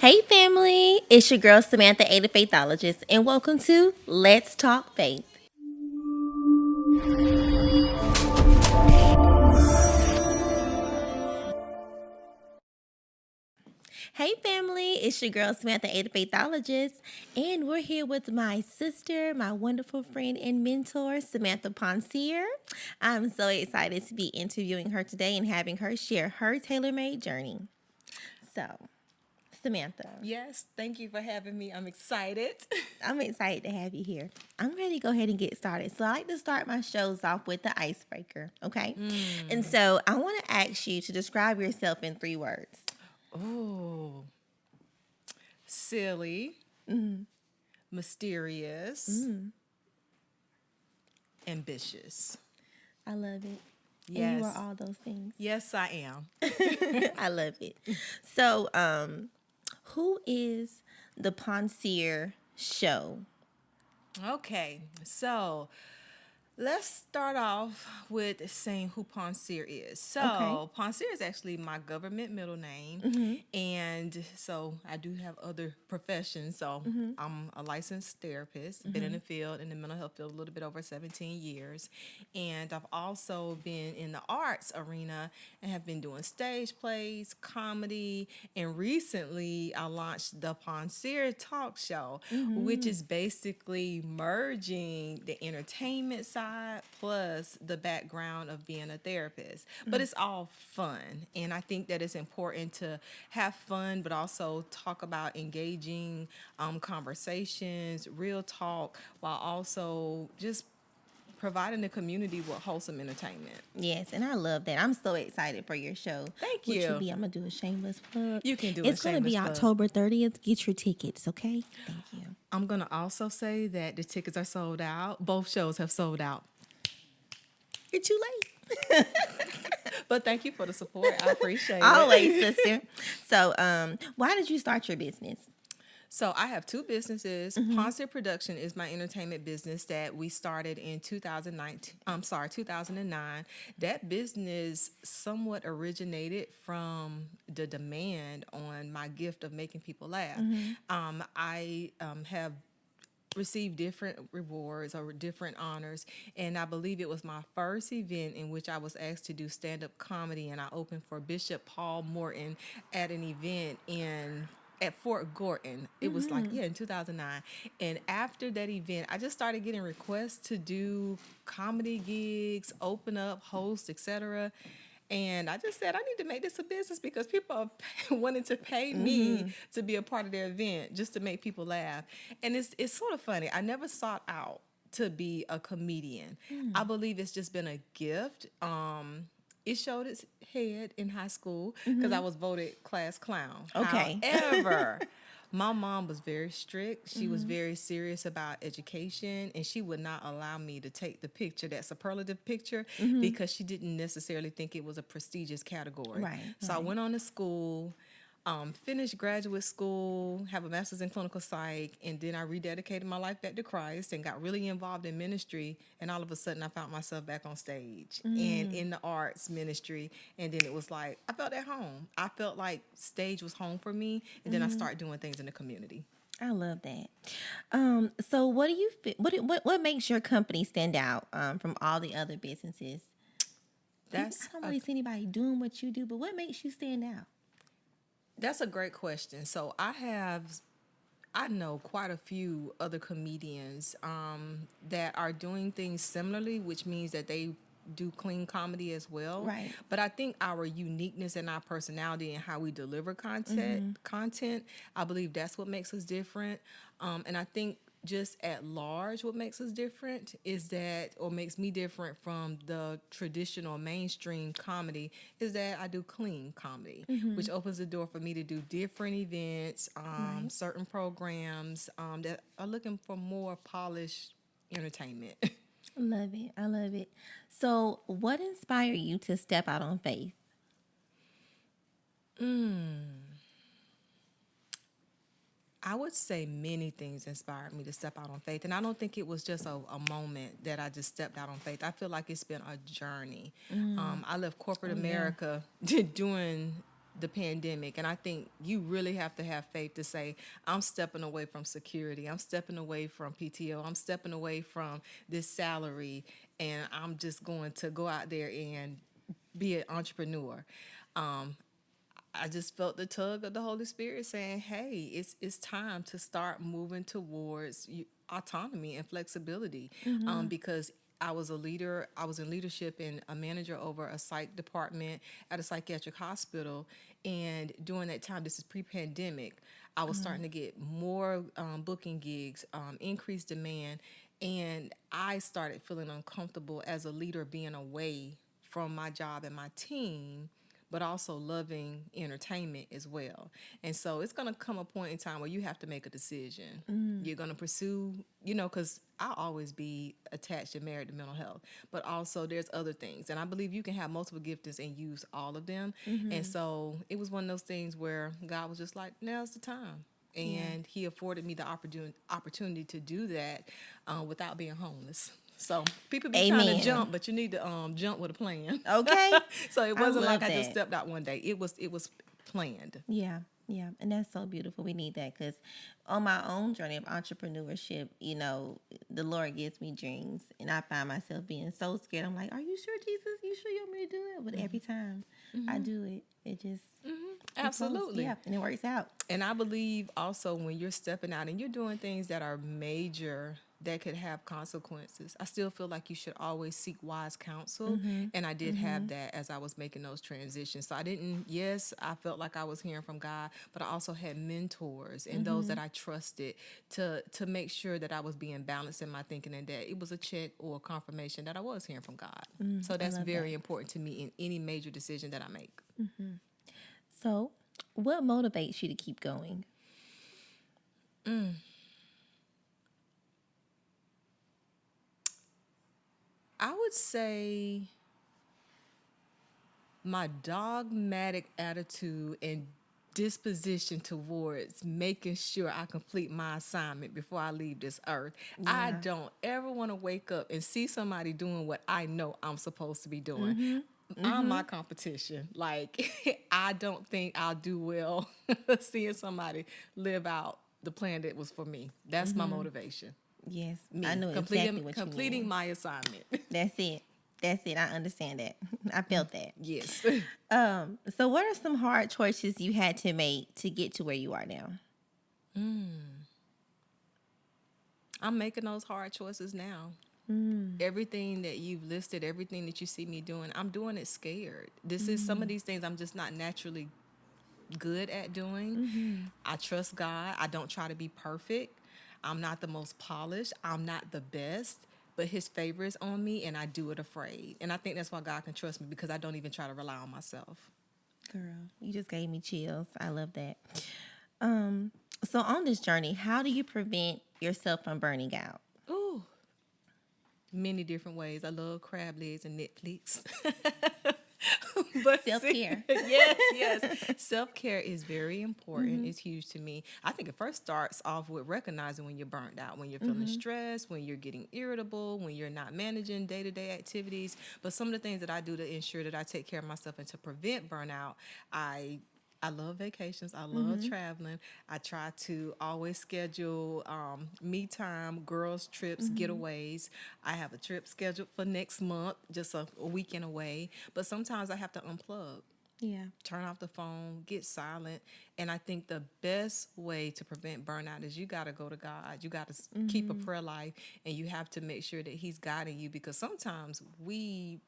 Hey family, it's your girl Samantha A, the Faithologist, and welcome to Let's Talk Faith. Hey family, it's your girl Samantha A, the Faithologist, and we're here with my sister, my wonderful friend and mentor, Samantha Poncere. I'm so excited to be interviewing her today and having her share her tailor-made journey. So, Samantha, Yes, thank you for having me. I'm excited. I'm excited to have you here. I'm ready to go ahead and get started. So I like to start my shows off with the icebreaker, okay? And so I want to ask you to describe yourself in 3 words. Oh, silly, mysterious, ambitious. I love it. And you are Yes, all those things. yes, I am. I love it. So, who is the Poncere show? Okay, so let's start off with saying who Poncere is. Okay. So, Poncere is actually my government middle name. And so I do have other professions. So, I'm a licensed therapist, been in the field, in the mental health field, a little bit over 17 years. And I've also been in the arts arena and have been doing stage plays, comedy. And recently, I launched the Poncere Talk Show, which is basically merging the entertainment side plus the background of being a therapist. But it's all fun. And I think that it's important to have fun, but also talk about engaging conversations, real talk, while also just providing the community with wholesome entertainment. Yes, and I love that. I'm so excited for your show, Thank which will you. be, I'm going to do a shameless plug. You can do a It's going to be shameless plug. October 30th. Get your tickets, okay? Thank you. I'm going to also say that the tickets are sold out. Both shows have sold out. You're too late. But thank you for the support. I appreciate it. Always, sister. So, why did you start your business? So I have two businesses. Poncere Production is my entertainment business that we started in 2019. 2009. That business somewhat originated from the demand on my gift of making people laugh. I have received different rewards or different honors, and I believe it was my first event in which I was asked to do stand-up comedy, and I opened for Bishop Paul Morton at an event in at Fort Gorton. It was like, in 2009. And after that event, I just started getting requests to do comedy gigs, open up, host, etc. And I just said, I need to make this a business because people are wanting to pay me to be a part of their event just to make people laugh. And it's sort of funny. I never sought out to be a comedian. I believe it's just been a gift. It showed its head in high school because I was voted class clown. Okay. However, my mom was very strict. She was very serious about education, and she would not allow me to take the picture, that superlative picture, because she didn't necessarily think it was a prestigious category. Right, So I right. went on to school, finished graduate school, have a master's in clinical psych, and then I rededicated my life back to Christ and got really involved in ministry. And all of a sudden, I found myself back on stage and in the arts ministry. And then it was like I felt at home. I felt like stage was home for me, and then I started doing things in the community. I love that. So what do you what makes your company stand out from all the other businesses? That's I don't a really see anybody doing what you do, but what makes you stand out? That's a great question. So I know quite a few other comedians that are doing things similarly, which means that they do clean comedy as well. Right. But I think our uniqueness and our personality and how we deliver content, I believe that's what makes us different. And I think just at large, what makes us different is that, or makes me different from the traditional mainstream comedy, is that I do clean comedy, which opens the door for me to do different events, Right. certain programs that are looking for more polished entertainment. Love it. I love it. So what inspired you to step out on faith? I would say many things inspired me to step out on faith. And I don't think it was just a moment that I just stepped out on faith. I feel like it's been a journey. I left corporate Oh, yeah. America doing the pandemic. And I think you really have to have faith to say, I'm stepping away from security. I'm stepping away from PTO. I'm stepping away from this salary. And I'm just going to go out there and be an entrepreneur. I just felt the tug of the Holy Spirit saying, "Hey, it's time to start moving towards autonomy and flexibility." Because I was a leader, I was in leadership and a manager over a psych department at a psychiatric hospital. And during that time, this is pre-pandemic, I was starting to get more booking gigs, increased demand, and I started feeling uncomfortable as a leader being away from my job and my team, but also loving entertainment as well. And so it's going to come a point in time where you have to make a decision. You're going to pursue, because I'll always be attached and married to mental health, but also there's other things. And I believe you can have multiple giftings and use all of them. And so it was one of those things where God was just like, now's the time. And he afforded me the opportunity to do that without being homeless. So people be trying to jump, but you need to jump with a plan. Okay. So it wasn't like I just that. stepped out one day. It was planned. Yeah, yeah, and that's so beautiful. We need that because on my own journey of entrepreneurship, the Lord gives me dreams, and I find myself being so scared. I'm like, "Are you sure, Jesus? You sure you want me to do it?" But every time I do it, it just Absolutely. yeah, and it works out. And I believe also when you're stepping out and you're doing things that are major that could have consequences, I still feel like you should always seek wise counsel. And I did have that as I was making those transitions. So I felt like I was hearing from God, but I also had mentors and those that I trusted to make sure that I was being balanced in my thinking and that it was a check or a confirmation that I was hearing from God. So that's very important to me in any major decision that I make. So, what motivates you to keep going? I would say my dogmatic attitude and disposition towards making sure I complete my assignment before I leave this earth. I don't ever want to wake up and see somebody doing what I know I'm supposed to be doing. I'm my competition. Like, I don't think I'll do well seeing somebody live out the plan that was for me. That's my motivation. Yes, Me I know exactly what you mean. completing my assignment. That's it. That's it. I understand that. I felt that. Yes. So what are some hard choices you had to make to get to where you are now? I'm making those hard choices now. Everything that you've listed, everything that you see me doing, I'm doing it scared. This is some of these things I'm just not naturally good at doing. I trust God. I don't try to be perfect. I'm not the most polished. I'm not the best, but his favor is on me and I do it afraid. And I think that's why God can trust me because I don't even try to rely on myself. Girl, you just gave me chills. I love that. So on this journey, how do you prevent yourself from burning out? Ooh, many different ways. I love crab legs and Netflix. But Self-care. Yes. Self-care is very important. It's huge to me. I think it first starts off with recognizing when you're burnt out, when you're feeling stressed, when you're getting irritable, when you're not managing day-to-day activities. But some of the things that I do to ensure that I take care of myself and to prevent burnout, I love vacations. I love traveling. I try to always schedule me time, girls trips, getaways. I have a trip scheduled for next month, just a weekend away. But sometimes I have to unplug, Yeah. turn off the phone, get silent. And I think the best way to prevent burnout is you got to go to God. You got to keep a prayer life, and you have to make sure that he's guiding you because sometimes we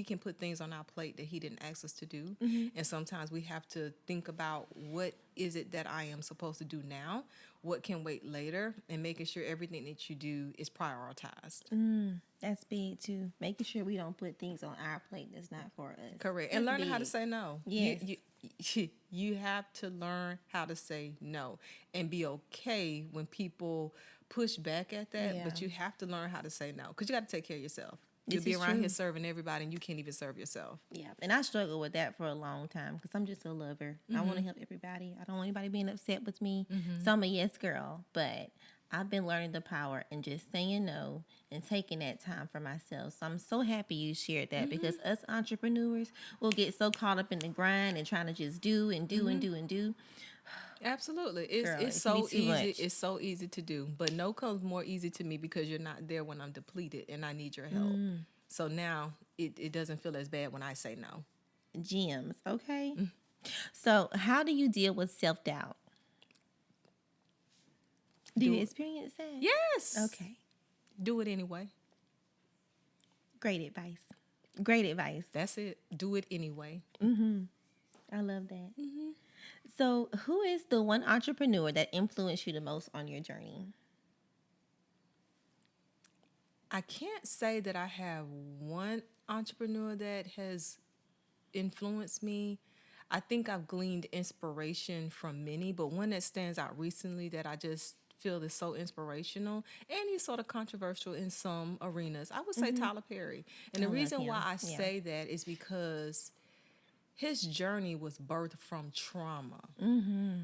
can put things on our plate that he didn't ask us to do. And sometimes we have to think about what is it that I am supposed to do now? What can wait later? And making sure everything that you do is prioritized. That's big too. Making sure we don't put things on our plate that's not for us. Correct. That's And learning how to big. say no. Yes. You have to learn how to say no and be okay when people push back at that. But Yeah. you have to learn how to say no because you got to take care of yourself. You'll This be is around true. here serving everybody and you can't even serve yourself. Yeah, and I struggled with that for a long time because I'm just a lover. I want to help everybody. I don't want anybody being upset with me. So I'm a yes girl, but I've been learning the power and just saying no and taking that time for myself. So I'm so happy you shared that because us entrepreneurs will get so caught up in the grind and trying to just do and do and do and do. Absolutely. It's Girl, it's it can be so too easy. much. It's so easy to do. But no comes more easy to me because you're not there when I'm depleted and I need your help. So now it doesn't feel as bad when I say no. Gems, okay? So, how do you deal with self doubt? Do you Do experience that? yes. Okay. Do it anyway. Great advice. Great advice. That's it. Do it anyway. I love that. So, who is the one entrepreneur that influenced you the most on your journey? I can't say that I have one entrepreneur that has influenced me. I think I've gleaned inspiration from many, but one that stands out recently that I just feel is so inspirational and he's sort of controversial in some arenas. I would say Tyler Perry. And I the love reason why him. I Yeah. say that is because his journey was birthed from trauma.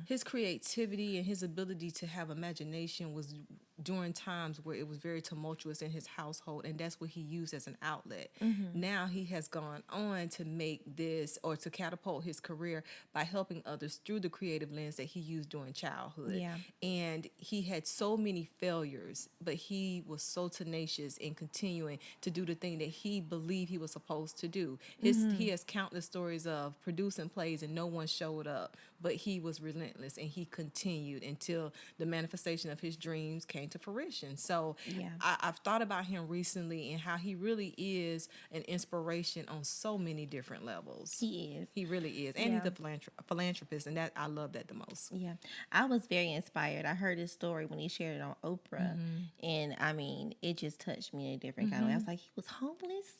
His creativity and his ability to have imagination was during times where it was very tumultuous in his household, and that's what he used as an outlet. Now he has gone on to make this or to catapult his career by helping others through the creative lens that he used during childhood. Yeah. And he had so many failures, but he was so tenacious in continuing to do the thing that he believed he was supposed to do. He has countless stories of producing plays and no one showed up, but he was relentless and he continued until the manifestation of his dreams came to fruition. So Yeah. I've thought about him recently and how he really is an inspiration on so many different levels. He is. He really is. And Yeah. he's a philanthropist, and that I love that the most. Yeah. I was very inspired. I heard his story when he shared it on Oprah. And I mean, it just touched me in a different kind of way. I was like, he was homeless?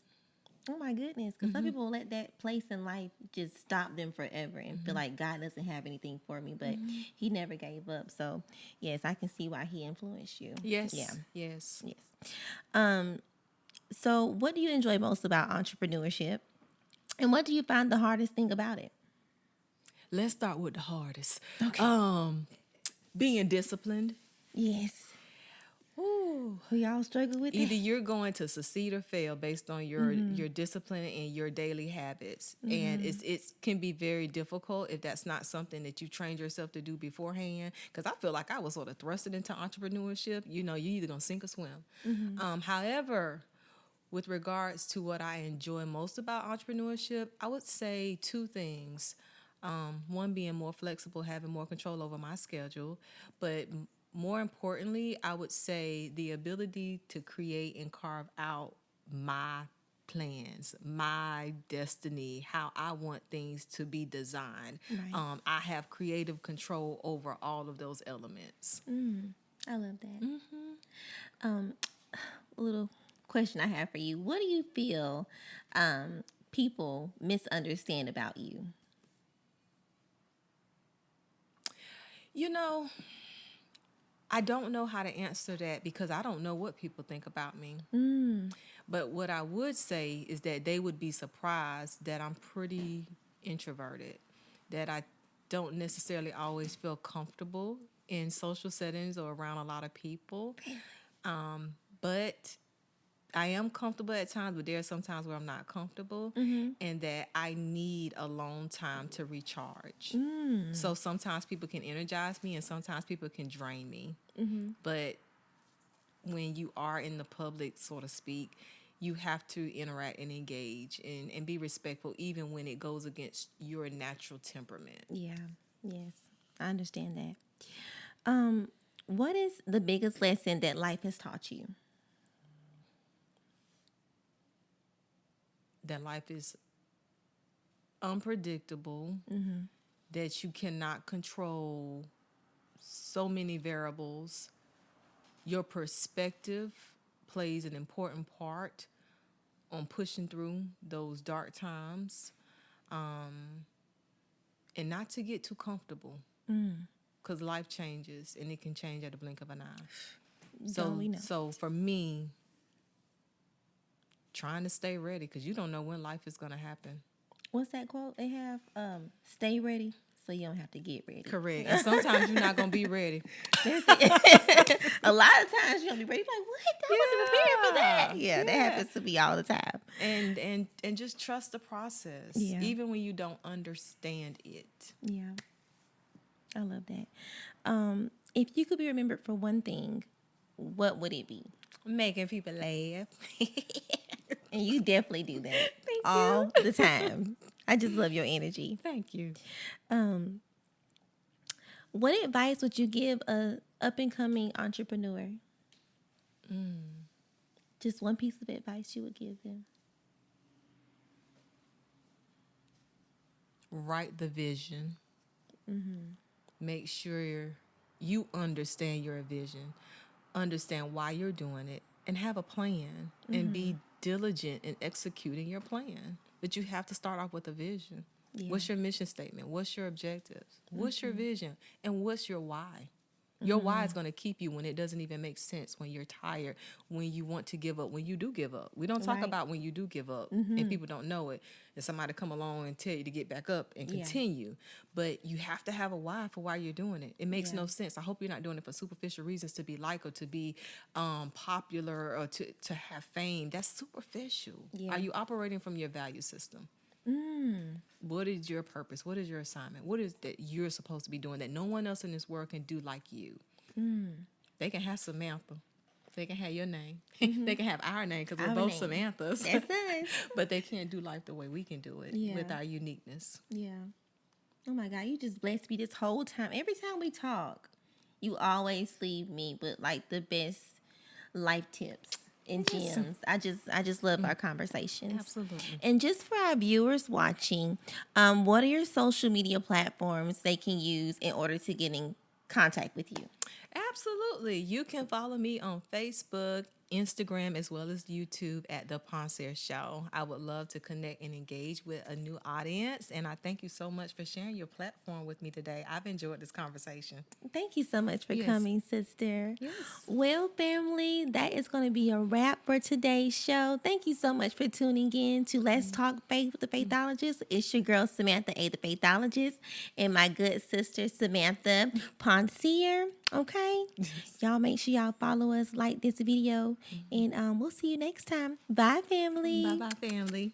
Oh my goodness. Because some people let that place in life just stop them forever and feel like God doesn't have anything for me. But he never gave up. So, yes, I can see why he influenced you. Yes. Yeah. Yes. Yes. So, what do you enjoy most about entrepreneurship? And what do you find the hardest thing about it? Let's start with the hardest. Okay. Being disciplined. Yes. Ooh. We all struggle with Either that. you're going to succeed or fail based on your discipline and your daily habits, and it can be very difficult if that's not something that you trained yourself to do beforehand. Because I feel like I was sort of thrusted into entrepreneurship. You know, you're either gonna sink or swim. However, with regards to what I enjoy most about entrepreneurship, I would say two things. One being more flexible, having more control over my schedule, but more importantly, I would say the ability to create and carve out my plans, my destiny, how I want things to be designed. Right. I have creative control over all of those elements. I love that. A little question I have for you. What do you feel people misunderstand about you? You know, I don't know how to answer that because I don't know what people think about me. But what I would say is that they would be surprised that I'm pretty introverted, that I don't necessarily always feel comfortable in social settings or around a lot of people. But I am comfortable at times, but there are some times where I'm not comfortable, and that I need a long time to recharge. So sometimes people can energize me, and sometimes people can drain me. But when you are in the public, so to speak, you have to interact and engage and be respectful, even when it goes against your natural temperament. Yeah. Yes. I understand that. What is the biggest lesson that life has taught you? That life is unpredictable, that you cannot control so many variables. Your perspective plays an important part on pushing through those dark times, and not to get too comfortable because life changes and it can change at the blink of an eye. Don't we know? So for me, trying to stay ready because you don't know when life is going to happen. What's that quote they have? Stay ready, so you don't have to get ready. Correct. And sometimes you're not gonna be ready. That's it. A lot of times you're gonna be ready. Like, what? I wasn't prepared for that. Yeah, that happens to me all the time. And just trust the process, Yeah. even when you don't understand it. Yeah, I love that. If you could be remembered for one thing, what would it be? Making people laugh. And you definitely do that Thank all the time. I just love your energy. Thank you. What advice would you give a up and coming entrepreneur? Just one piece of advice you would give them. Write the vision. Make sure you understand your vision, understand why you're doing it, and have a plan, and be diligent in executing your plan. But you have to start off with a vision. Yeah. What's your mission statement? What's your objectives? What's your vision? And what's your why? Your why is going to keep you when it doesn't even make sense, when you're tired, when you want to give up, when you do give up. We don't talk Right. about when you do give up and people don't know it. And somebody come along and tell you to get back up and Yeah. continue. But you have to have a why for why you're doing it. It makes Yeah. no sense. I hope you're not doing it for superficial reasons, to be liked or to be popular or to have fame. That's superficial. Yeah. Are you operating from your value system? What is your purpose? What is your assignment? What is that you're supposed to be doing that no one else in this world can do like you? They can have Samantha. They can have your name. They can have our name because we're Our both name. Samanthas. That's us. But they can't do life the way we can do it Yeah. with our uniqueness. Yeah. Oh my God, you just blessed me this whole time. Every time we talk, you always leave me with like the best life tips and gems. I just love our conversations. Absolutely. And just for our viewers watching, what are your social media platforms they can use in order to get in contact with you? Absolutely. You can follow me on Facebook, Instagram, as well as YouTube at The Poncere Show. I would love to connect and engage with a new audience. And I thank you so much for sharing your platform with me today. I've enjoyed this conversation. Thank you so much for Yes. coming, sister. Yes. Well, family, that is going to be a wrap for today's show. Thank you so much for tuning in to Let's Talk Faith with the Faithologist. It's your girl, Samantha A, the Faithologist, and my good sister, Samantha Poncere. Okay? Y'all make sure y'all follow us, like this video, and we'll see you next time. Bye, family. Bye-bye, family.